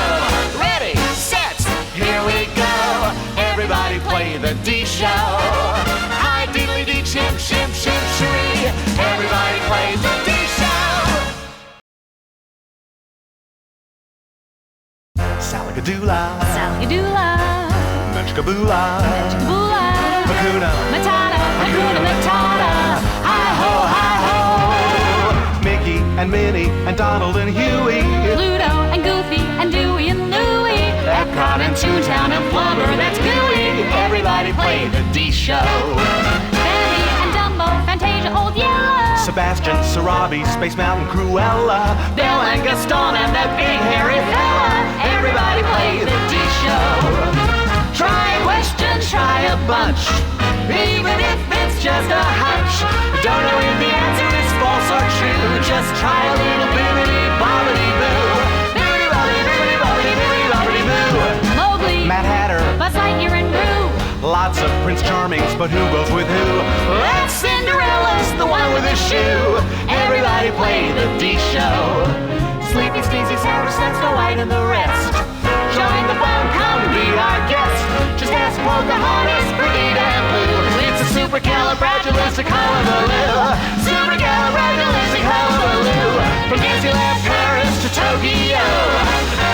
Speaker 12: Ready, set, here we go. Everybody play the D Show. Hi, diddly dee, chimp, chimp, chimp, shree. Everybody play the D Show.
Speaker 3: Salagadoola,
Speaker 12: Salagadoola,
Speaker 3: Menchkaboola,
Speaker 12: Menchkaboola,
Speaker 3: Hakuna,
Speaker 12: Matata, Hakuna Matata. Hi-ho, hi-ho.
Speaker 3: Mickey and Minnie and Donald and Huey,
Speaker 12: Pluto and Goofy and Dewey and Louie, Epcot and Toontown and Flubber, that's gooey. Everybody play the D Show. Betty and Dumbo, Fantasia, Old Yeller,
Speaker 3: Sebastian, Sarabi, Space Mountain, Cruella,
Speaker 12: Belle and Gaston and that big hairy fella. Everybody play the D Show. Try a question, try a bunch, even if it's just a hunch. Don't know if the answer is false or true, just try a little bibbidi-bobbidi-boo. Bibbidi-bobbidi-bibbidi-bobbidi-boo. Mowgli,
Speaker 3: Mad Hatter,
Speaker 12: Buzz Lightyear and Roo.
Speaker 3: lots of Prince Charmings, but who goes with who?
Speaker 12: Let's Cinderella's the one with the shoe. Everybody play the D Show. Sleepy, Sneezy, Sourpuss, Snow White, and the rest. Join the fun, come be our guest. Just ask Pocahontas, Perdita, and Pooh. It's a supercalifragilisticexpialidocious. Supercalifragilisticexpialidocious. From Disneyland Paris to Tokyo.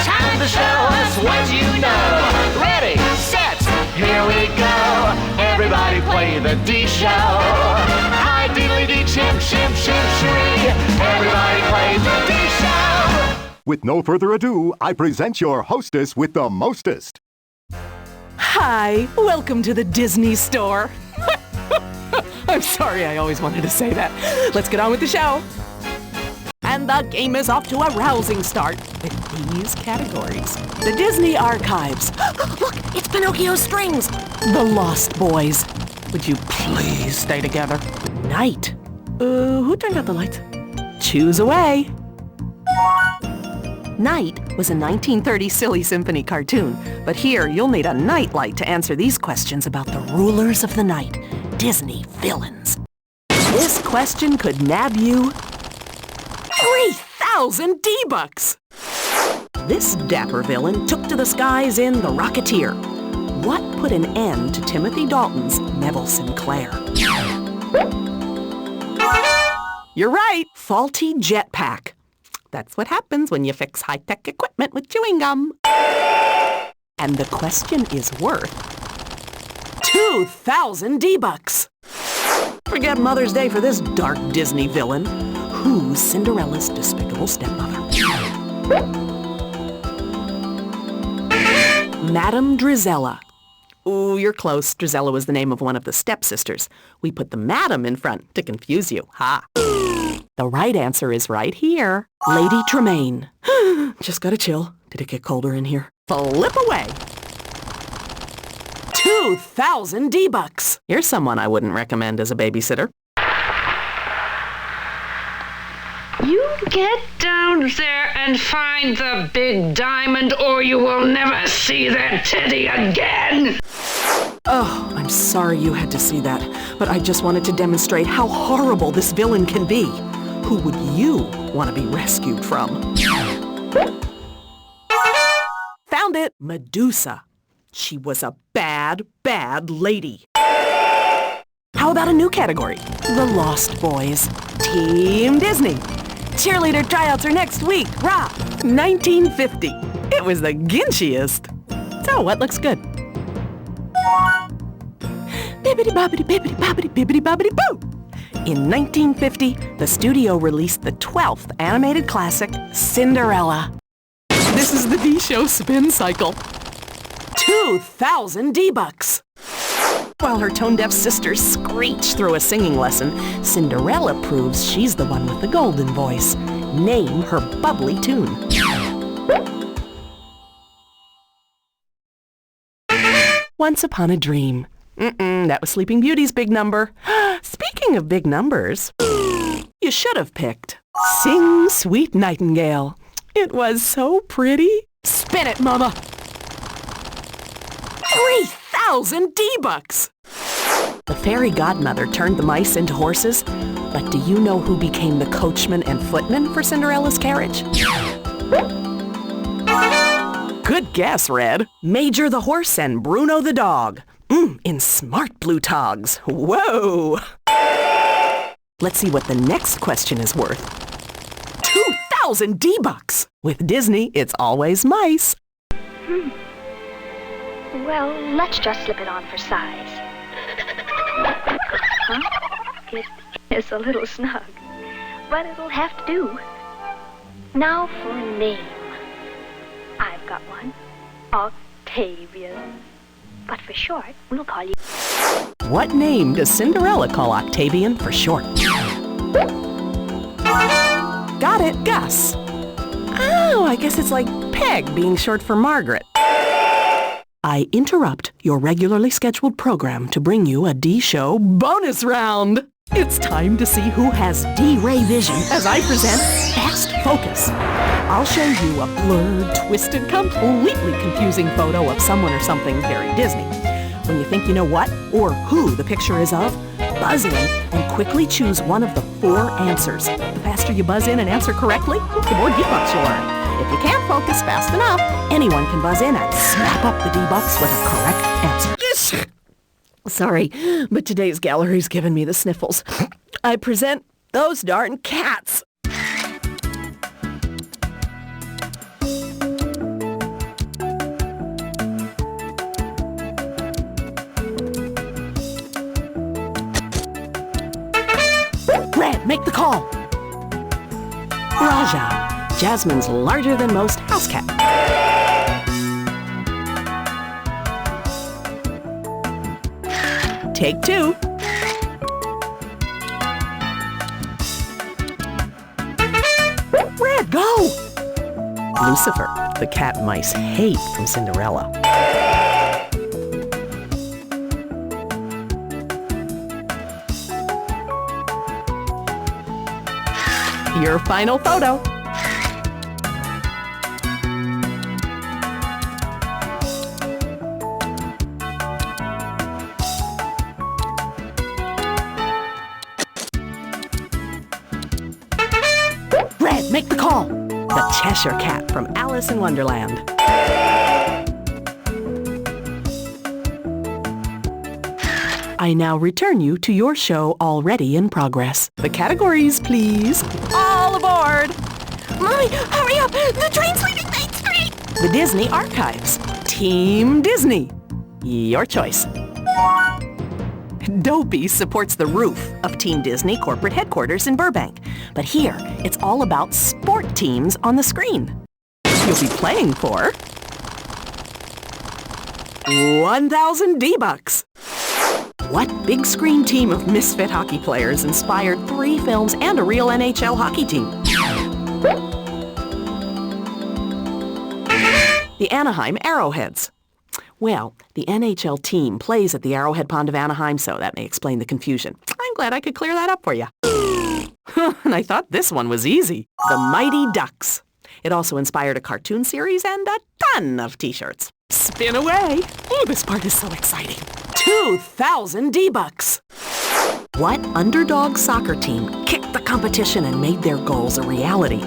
Speaker 12: Time to show us what you know. Ready, set, here we go. Everybody play the D Show. Hi, diddly dee, chimp, chimp, chimp, shree. Everybody play the D Show.
Speaker 1: With no further ado, I present your hostess with the mostest.
Speaker 4: Hi, welcome to the Disney store. I'm sorry, I always wanted to say that. Let's get on with the show. And the game is off to a rousing start with these categories. The Disney Archives. Look, it's Pinocchio's strings. The Lost Boys. Would you please stay together? Night. Who turned out the lights? Choose away. Night was a 1930 silly symphony cartoon, but here you'll need a nightlight to answer these questions about the rulers of the night, Disney villains. This question could nab you 3,000 D-Bucks! This dapper villain took to the skies in The Rocketeer. What put an end to Timothy Dalton's Neville Sinclair? You're right, faulty jetpack. That's what happens when you fix high-tech equipment with chewing gum. And the question is worth 2,000 D-Bucks. Forget Mother's Day for this dark Disney villain. Who's Cinderella's despicable stepmother? Madame Drizella. Ooh, you're close. Drizella was the name of one of the stepsisters. We put the madam in front to confuse you. Ha! The right answer is right here. Lady Tremaine. Just gotta chill. Did it get colder in here? Flip away. 2,000 D-bucks. Here's someone I wouldn't recommend as a babysitter.
Speaker 9: You get down there and find the big diamond, or you will never see that teddy again.
Speaker 4: Oh, I'm sorry you had to see that, but I just wanted to demonstrate how horrible this villain can be. Who would you want to be rescued from? Found it! Medusa. She was a bad, bad lady. How about a new category? The Lost Boys. Team Disney. Cheerleader tryouts are next week. Rah! 1950. It was the ginchiest. So what looks good? Bibbidi-bobbidi-bibbidi-bobbidi-bibbidi-bobbidi-boo! In 1950, the studio released the 12th animated classic, Cinderella. This is the D-Show spin cycle. 2,000 D-bucks! While her tone-deaf sisters screech through a singing lesson, Cinderella proves she's the one with the golden voice. Name her bubbly tune. Once Upon a Dream. That was Sleeping Beauty's big number. Speaking of big numbers, you should have picked Sing Sweet Nightingale. It was so pretty. Spin it, Mama. 3,000 D-bucks! The fairy godmother turned the mice into horses, but do you know who became the coachman and footman for Cinderella's carriage? Good guess, Red. Major the horse and Bruno the dog. In smart blue togs. Whoa! Let's see what the next question is worth. 2,000 D-bucks! With Disney, it's always mice.
Speaker 16: Well, let's just slip it on for size. Huh? It is a little snug, but it'll have to do. Now for a name. I've got one. Octavian. But for short, we'll call you...
Speaker 4: What name does Cinderella call Octavian for short? Got it, Gus. Oh, I guess it's like Peg being short for Margaret. I interrupt your regularly scheduled program to bring you a D-Show bonus round. It's time to see who has D-Ray vision as I present Fast Focus. I'll show you a blurred, twisted, completely confusing photo of someone or something very Disney. When you think you know what or who the picture is of, buzz in and quickly choose one of the 4 answers. The faster you buzz in and answer correctly, the more D-bucks you'll earn. If you can't focus fast enough, anyone can buzz in and snap up the D-bucks with a correct answer. Sorry, but today's gallery's given me the sniffles. I present those darn cats. Red, make the call. Raja, Jasmine's larger-than-most house cat. Take 2. Red, go! Lucifer, the cat mice hate from Cinderella. Your final photo. Red, make the call. The Cheshire Cat from Alice in Wonderland. I now return you to your show already in progress. The categories, please. All aboard! Mommy, hurry up! The train's leaving Main Street! The Disney Archives. Team Disney. Your choice. Dopey supports the roof of Team Disney corporate headquarters in Burbank. But here, it's all about sport teams on the screen. You'll be playing for... 1,000 D-Bucks. What big screen team of misfit hockey players inspired 3 films and a real NHL hockey team? The Anaheim Arrowheads. Well, the NHL team plays at the Arrowhead Pond of Anaheim, so that may explain the confusion. I'm glad I could clear that up for you. And I thought this one was easy. The Mighty Ducks. It also inspired a cartoon series and a ton of t-shirts. Spin away. Oh, this part is so exciting. 2,000 D-Bucks. What underdog soccer team kicked the competition and made their goals a reality?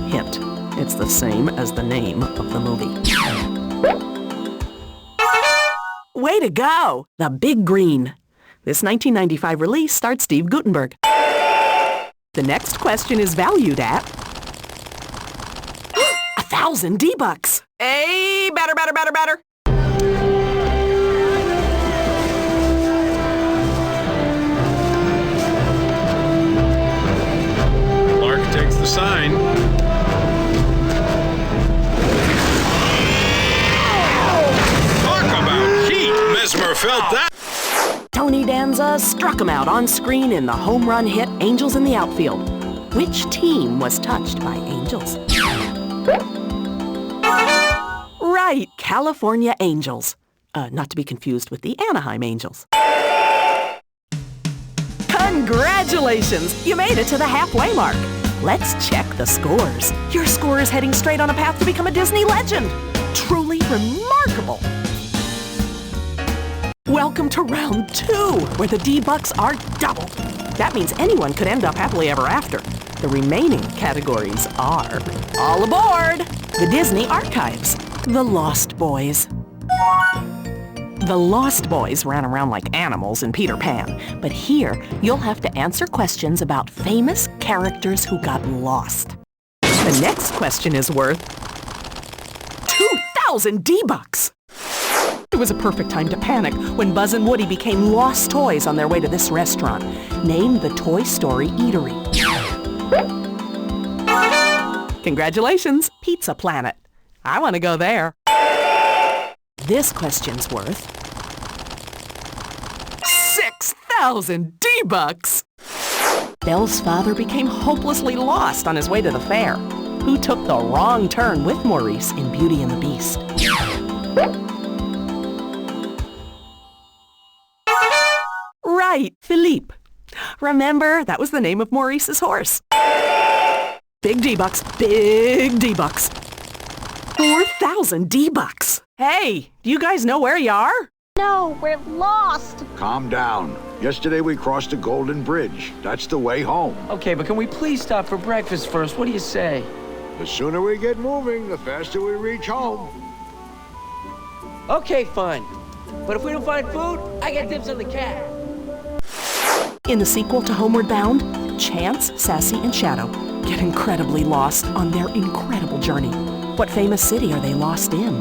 Speaker 4: Hint, it's the same as the name of the movie. Way to go! The Big Green. This 1995 release starred Steve Guttenberg. The next question is valued at 1,000 D-Bucks. Hey, better.
Speaker 17: Mark takes the sign. Talk about heat. Mesmer felt that.
Speaker 4: Tony Danza struck him out on screen in the home run hit Angels in the Outfield. Which team was touched by angels? Right, California Angels. Not to be confused with the Anaheim Angels. Congratulations! You made it to the halfway mark. Let's check the scores. Your score is heading straight on a path to become a Disney legend. Truly remarkable. Welcome to round 2, where the D-Bucks are doubled. That means anyone could end up happily ever after. The remaining categories are all aboard! The Disney Archives. The Lost Boys. The Lost Boys ran around like animals in Peter Pan, but here you'll have to answer questions about famous characters who got lost. The next question is worth 2,000 D-Bucks. It was a perfect time to panic when Buzz and Woody became lost toys on their way to this restaurant, named the Toy Story Eatery. Congratulations, Pizza Planet. I want to go there. This question's worth 6,000 D-Bucks. Belle's father became hopelessly lost on his way to the fair. Who took the wrong turn with Maurice in Beauty and the Beast? Right, Philippe. Remember, that was the name of Maurice's horse. Big D-Bucks, big D-Bucks. 4,000 D-Bucks. Hey, do you guys know where you are?
Speaker 18: No, we're lost.
Speaker 6: Calm down. Yesterday we crossed the Golden Bridge. That's the way home.
Speaker 19: Okay, but can we please stop for breakfast first? What do you say?
Speaker 6: The sooner we get moving, the faster we reach home.
Speaker 19: Okay, fine. But if we don't find food, I get dibs on the cat.
Speaker 4: In the sequel to Homeward Bound, Chance, Sassy, and Shadow get incredibly lost on their incredible journey. What famous city are they lost in?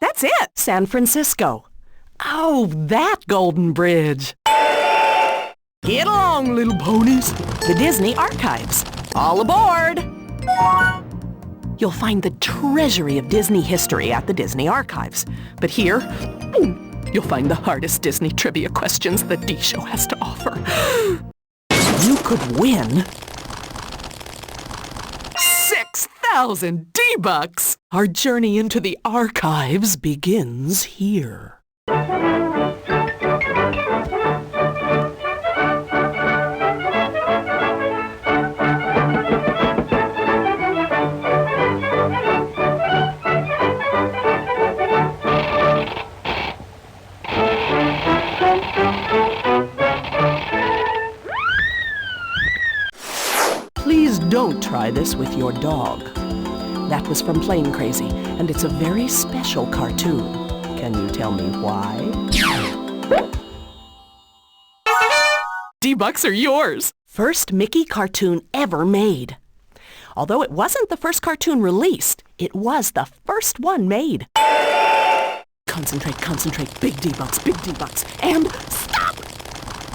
Speaker 4: That's it! San Francisco. Oh, that Golden Bridge. Get along, little ponies. The Disney Archives. All aboard! You'll find the treasury of Disney history at the Disney Archives. But here, you'll find the hardest Disney trivia questions the D-Show has to offer. You could win 6,000 D-Bucks! Our journey into the archives begins here. Please don't try this with your dog. That was from Plane Crazy, and it's a very special cartoon. Can you tell me why? D-Bucks are yours! First Mickey cartoon ever made. Although it wasn't the first cartoon released, it was the first one made. Concentrate, concentrate, big D-Bucks, and stop!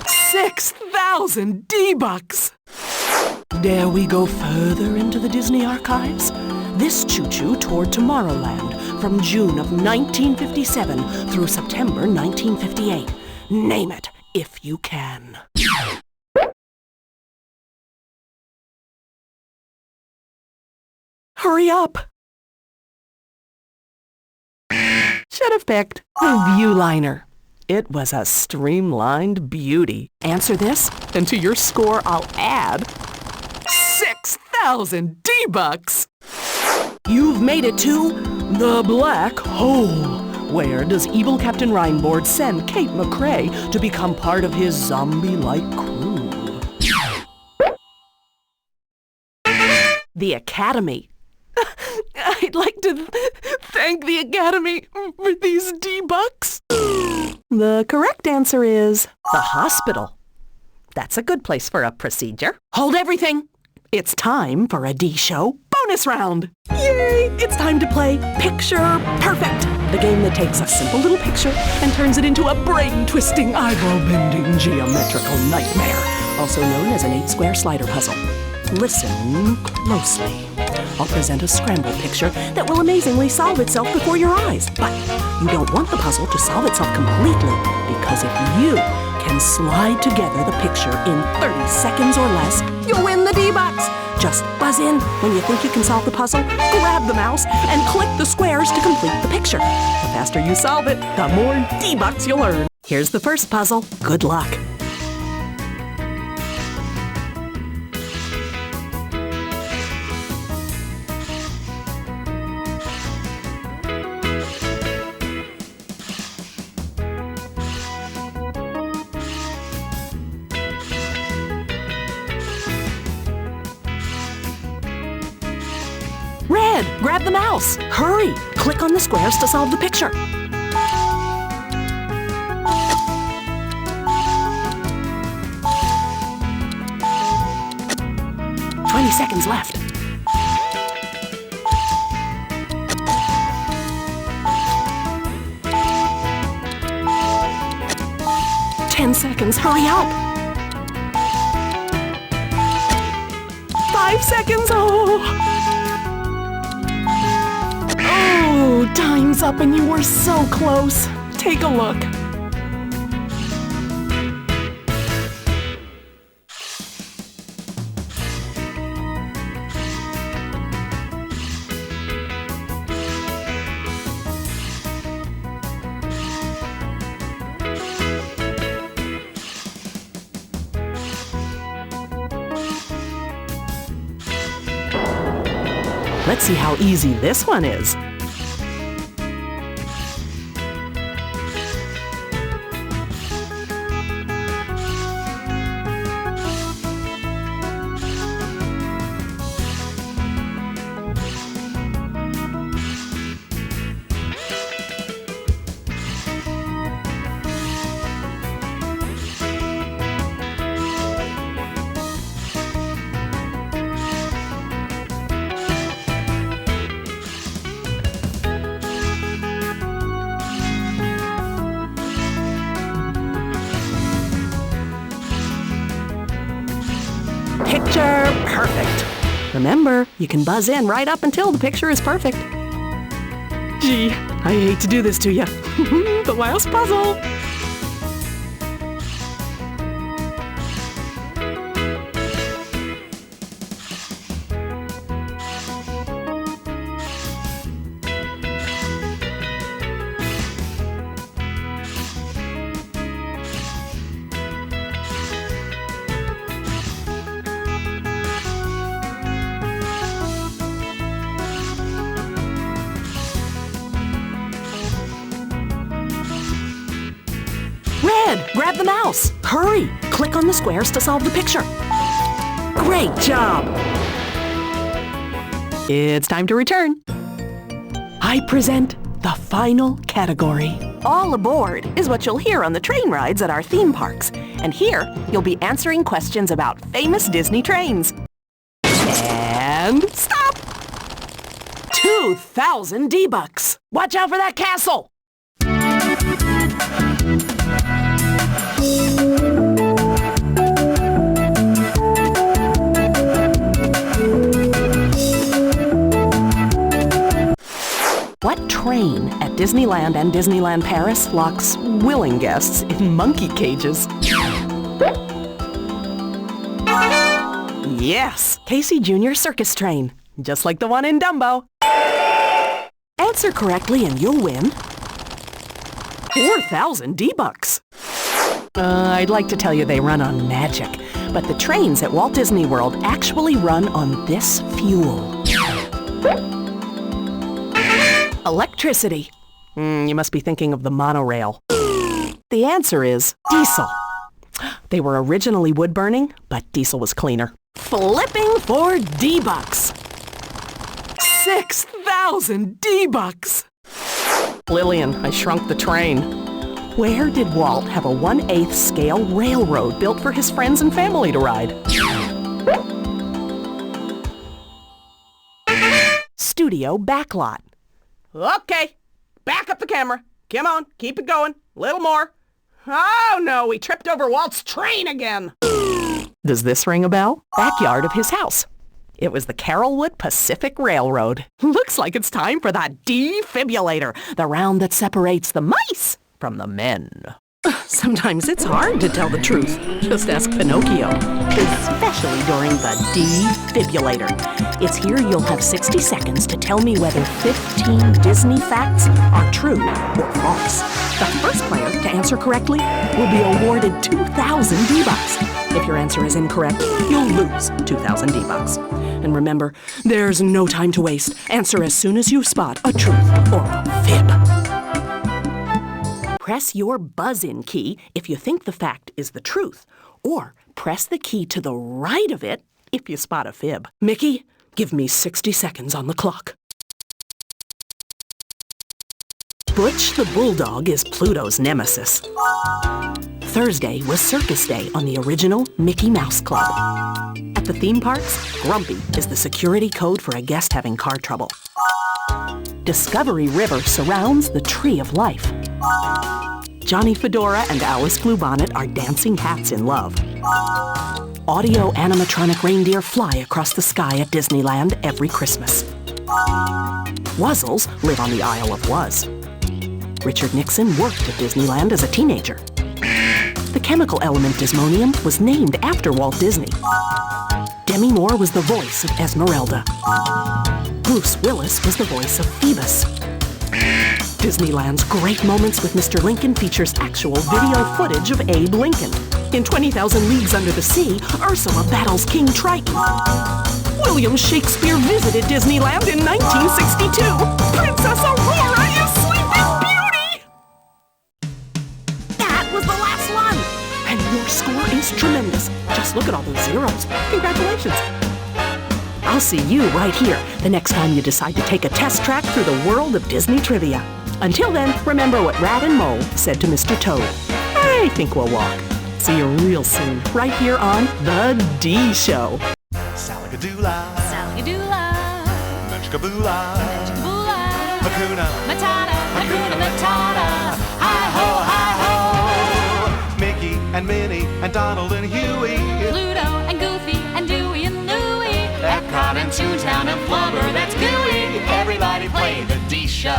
Speaker 4: 6,000 D-Bucks! Dare we go further into the Disney Archives? This choo-choo toured Tomorrowland from June of 1957 through September 1958. Name it if you can. Hurry up! Should have picked the Viewliner. It was a streamlined beauty. Answer this, and to your score I'll add 6,000 D-Bucks! You've made it to the Black Hole. Where does evil Captain Reinboard send Kate McRae to become part of his zombie-like crew? The Academy. I'd like to thank the Academy for these D-Bucks. The correct answer is the hospital. That's a good place for a procedure. Hold everything. It's time for a D-Show bonus round. Yay! It's time to play Picture Perfect, the game that takes a simple little picture and turns it into a brain-twisting, eyebrow-bending geometrical nightmare, also known as an 8-square slider puzzle. Listen closely. I'll present a scrambled picture that will amazingly solve itself before your eyes. But you don't want the puzzle to solve itself completely, because if you can slide together the picture in 30 seconds or less, you'll win the D-Bucks. Just buzz in when you think you can solve the puzzle, grab the mouse, and click the squares to complete the picture. The faster you solve it, the more D-Bucks you'll earn. Here's the first puzzle. Good luck. Red, grab the mouse. Hurry! Click on the squares to solve the picture. 20 seconds left. Ten seconds, hurry up! 5 seconds, oh! Oh, time's up and you were so close. Take a look. Let's see how easy this one is. Picture perfect. Remember, you can buzz in right up until the picture is perfect. Gee, I hate to do this to you. The last puzzle. Red, grab the mouse. Hurry, click on the squares to solve the picture. Great job. It's time to return. I present the final category. All aboard is what you'll hear on the train rides at our theme parks. And here, you'll be answering questions about famous Disney trains. And stop! 2,000 D-Bucks. Watch out for that castle. train at Disneyland and Disneyland Paris locks willing guests in monkey cages? Yes, Casey Jr. Circus Train, just like the one in Dumbo. Answer correctly and you'll win 4,000 D-Bucks. I'd like to tell you they run on magic, but the trains at Walt Disney World actually run on this fuel. Electricity. You must be thinking of the monorail. The answer is diesel. They were originally wood-burning, but diesel was cleaner. Flipping for D-Bucks. 6,000 D-Bucks. Lillian, I shrunk the train. Where did Walt have a 1/8 scale railroad built for his friends and family to ride? Studio backlot. Okay, back up the camera. Come on, keep it going. Little more. Oh no, we tripped over Walt's train again. Does this ring a bell? Backyard of his house. It was the Carrollwood Pacific Railroad. Looks like it's time for the defibrillator, the round that separates the mice from the men. Sometimes it's hard to tell the truth. Just ask Pinocchio, especially during the defibrillator. It's here you'll have 60 seconds to tell me whether 15 Disney facts are true or false. The first player to answer correctly will be awarded 2,000 D-Bucks. If your answer is incorrect, you'll lose 2,000 D-Bucks. And remember, there's no time to waste. Answer as soon as you spot a truth or a fib. Press your buzz-in key if you think the fact is the truth, or press the key to the right of it if you spot a fib. Mickey, give me 60 seconds on the clock. Butch the Bulldog is Pluto's nemesis. Thursday was Circus Day on the original Mickey Mouse Club. At the theme parks, Grumpy is the security code for a guest having car trouble. Discovery River surrounds the Tree of Life. Johnny Fedora and Alice Bluebonnet are dancing hats in love. Audio animatronic reindeer fly across the sky at Disneyland every Christmas. Wuzzles live on the Isle of Wuz. Richard Nixon worked at Disneyland as a teenager. The chemical element dismonium was named after Walt Disney. Demi Moore was the voice of Esmeralda. Bruce Willis was the voice of Phoebus. Disneyland's Great Moments with Mr. Lincoln features actual video footage of Abe Lincoln. In 20,000 Leagues Under the Sea, Ursula battles King Triton. William Shakespeare visited Disneyland in 1962. Princess Aurora is Sleeping Beauty! That was the last one! And your score is tremendous. Just look at all those zeros. Congratulations. I'll see you right here the next time you decide to take a test track through the world of Disney trivia. Until then, remember what Rat and Mole said to Mr. Toad. I think we'll walk. See you real soon, right here on The D Show.
Speaker 3: Salagadoola,
Speaker 20: Salagadoola,
Speaker 3: Menchkaboola,
Speaker 20: Menchkaboola,
Speaker 3: Hakuna
Speaker 20: Matata, Hakuna Matata,
Speaker 3: hi-ho, hi-ho. Mickey and Minnie and Donald and Huey,
Speaker 20: Pluto and Goofy and Dewey and Louie,
Speaker 3: Epcot and Toontown and Flubber, that's gooey. Everybody play The D Show.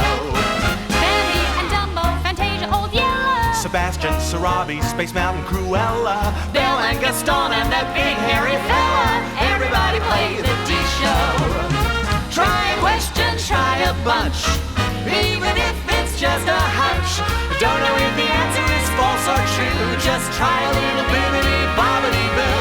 Speaker 20: Betty and Dumbo, Fantasia, Old Yeller,
Speaker 3: Sebastian, Sarabi, Space Mountain, Cruella, Belle and Gaston and that big hairy fella. Everybody play The D Show. Try a question, try a bunch, even if it's just a hunch. Don't know if the answer is false or true, just try a little bibbidi-bobbidi-boo.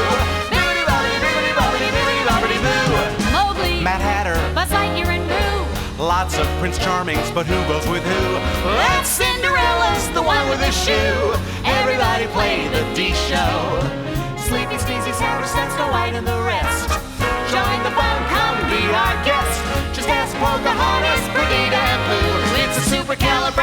Speaker 3: Bibbidi-bobbidi-bibbidi-bobbidi-boo.
Speaker 20: Mowgli,
Speaker 3: Mad Hatter,
Speaker 20: Buzz Lightyear and Boo.
Speaker 3: Lots of Prince Charmings, but who goes with who? That's Cinderella's the one with the shoe. Everybody play The D Show. Sleepy, Sneezy, Sour, Snow White, and the rest. Join the fun, come be our guest. Just ask Pocahontas, Perdita, and Pooh. It's a supercalifragilisticexpialidocious.